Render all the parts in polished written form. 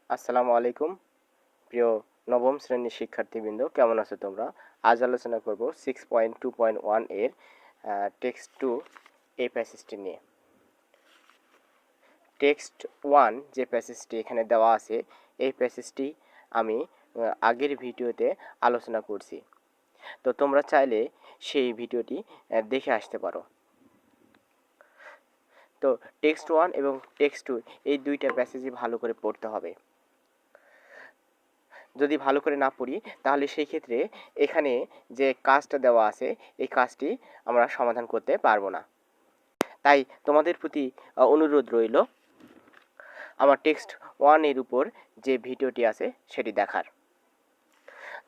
আসসালামু আলাইকুম প্রিয় নবম শ্রেণীর শিক্ষার্থীবৃন্দ, কেমন আছো তোমরা? আজ আলোচনা করব 6.2.1 এর টেক্সট টু এই প্যাসেজটি নিয়ে। টেক্সট 1 যে প্যাসেজটি এখানে দেওয়া আছে, এই প্যাসেজটি আমি আগের ভিডিওতে আলোচনা করছি। তো তোমরা চাইলে সেই ভিডিওটি দেখে আসতে পারো। তো টেক্সট 1 এবং টেক্সট 2 এই দুইটা প্যাসেজই ভালো করে পড়তে হবে। যদি ভালো করে না পড়ি তাহলে সেই ক্ষেত্রে এখানে যে কাজটা দেওয়া আছে এই কাজটি আমরা সমাধান করতে পারবো না। তাই তোমাদের প্রতি অনুরোধ রইল আমার টেক্সট 1 এর উপর যে ভিডিওটি আছে সেটি দেখার।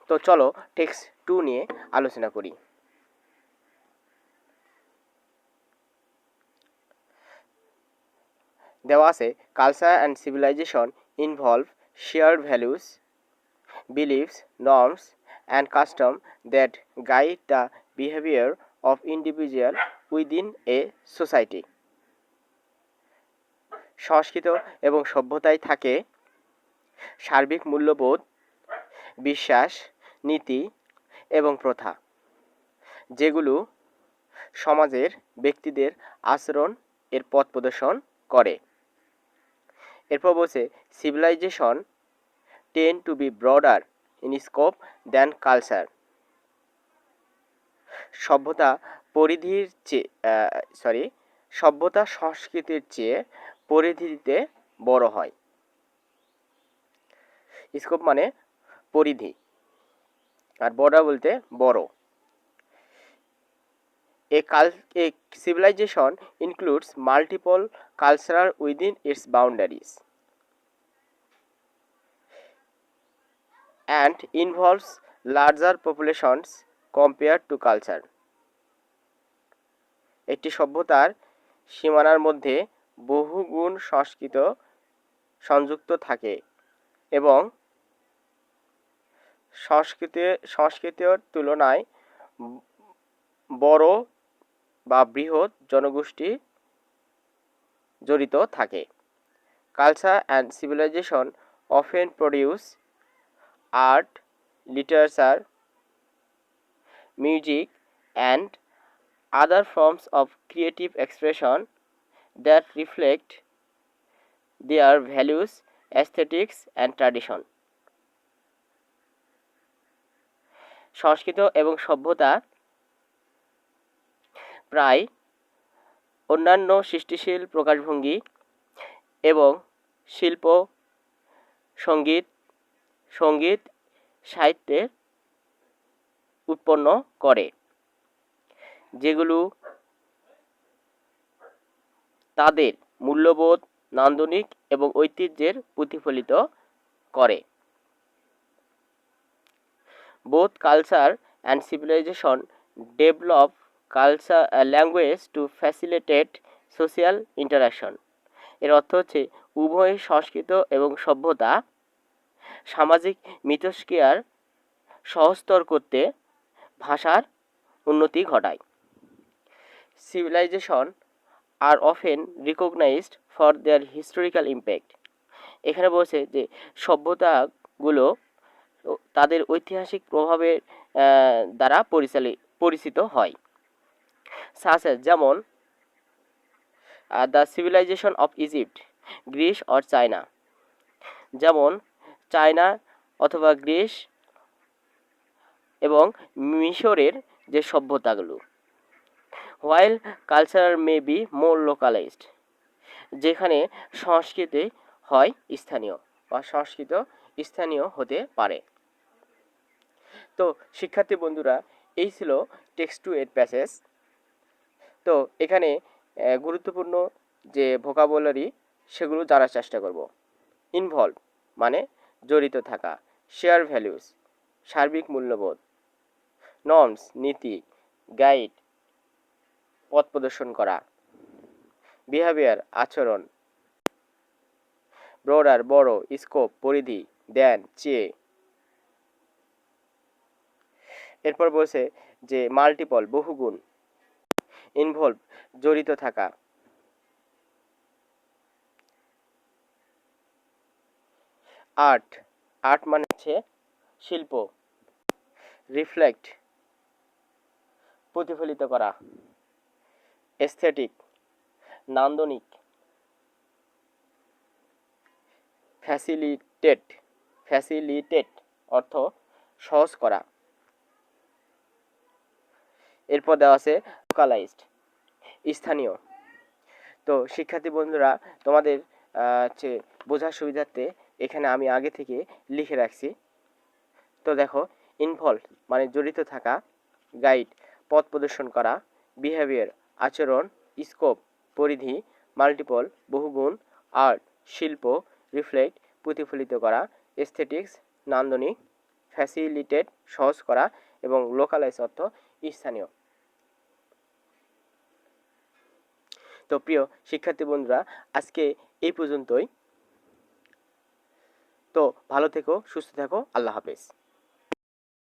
তো চলো টেক্সট 2 নিয়ে আলোচনা করি। দেওয়া আছে culture and civilization involve shared values, beliefs, norms, and custom that guide the behavior of individual within a society. সংস্কৃত এবং সভ্যতায় থাকে সার্বিক মূল্যবোধ, বিশ্বাস, নীতি এবং প্রথা, যেগুলো সমাজের ব্যক্তিদের আচরণ এর পথ প্রদর্শন করে। এরপর বলছে civilisation tend to be broader in scope than culture. সভ্যতা সংস্কৃতির চেয়ে পরিধিতে বড় হয়। স্কোপ মানে পরিধি, আর বর্ডার বলতে বড়। A civilization includes multiple cultures within its boundaries and involves larger populations compared to culture. একটি সভ্যতার সীমানার মধ্যে বহুগুণ সংস্কৃত সংযুক্ত থাকে এবং সংস্কৃতির তুলনায় বড় বা বৃহৎ জনগোষ্ঠী জড়িত থাকে। Culture and civilization often produce art, literature, music and other forms of creative expression that reflect their values, aesthetics and tradition. সংস্কৃত এবং সভ্যতা প্রায় অন্যান্য সৃষ্টিশীল প্রকাশভঙ্গি এবং শিল্প, সঙ্গীত, সাহিত্যে উৎপন্ন করে, যেগুলো তাদের মূল্যবোধ, নান্দনিক এবং ঐতিহ্যের প্রতিফলিত করে। Both culture and civilization develop language to facilitate social interaction. এর অর্থ হচ্ছে উভয় সংস্কৃত এবং সভ্যতা সামাজিক মিথস্ক্রিয়ার সহজতর করতে ভাষার উন্নতি ঘটায়। Civilization are often recognized for their historical impact. এখানে বলছে যে সভ্যতাগুলো তাদের ঐতিহাসিক প্রভাবের দ্বারা পরিচিত হয়। যেমন the civilization of Egypt, Greece or China, যেমন চায়না অথবা গ্রিস এবং মিশরের যে সভ্যতাগুলো। While culture may be more localized, যেখানে সংস্কৃতি হয় স্থানীয় বা সংস্কৃত স্থানীয় হতে পারে। তো শিক্ষার্থী বন্ধুরা, এই ছিল টেক্সট টু এর প্যাসেজ। তো এখানে গুরুত্বপূর্ণ যে ভোকাবুলারি সেগুলো জানার চেষ্টা করব। ইনভলভ মানে জড়িত থাকা, শেয়ার ভ্যালুস সার্বিক মূল্যবোধ, নর্মস নীতি, গাইড পথ প্রদর্শন করা, বিহেভিয়ার আচরণ, ব্রডার বড়, স্কোপ পরিধি, দেন চেয়ে। এরপর বলছে যে মাল্টিপল বহুগুণ, ইনভলভ জড়িত থাকা, আর্ট, আর্ট মানে হচ্ছে শিল্প। রিফ্লেক্ট, প্রতিফলিত করা। এস্থেটিক, নান্দনিক। ফ্যাসিলিটেট, ফ্যাসিলিটেট অর্থ সহজ করা। এরপর দেওয়া আছে লোকালাইজড, স্থানীয়। তো শিক্ষার্থী বন্ধুরা, তোমাদের হচ্ছে বোঝার সুবিধার্থে এখানে আমি আগে থেকে লিখে রাখছি। তো দেখো, ইনভলভ মানে জড়িত থাকা, গাইড পথ প্রদর্শন করা, বিহেভিয়ার আচরণ, স্কোপ পরিধি, মাল্টিপল বহুগুণ, আর্ট শিল্প, রিফ্লেক্ট প্রতিফলিত করা, এস্থেটিক্স নান্দনিক, ফ্যাসিলিটেট সহজ করা এবং লোকালাইজ অর্থ স্থানীয়। তো প্রিয় শিক্ষার্থী বন্ধুরা, আজকে এই পর্যন্তই। তো ভালো থেকো, সুস্থ থেকো, আল্লাহ হাফেজ।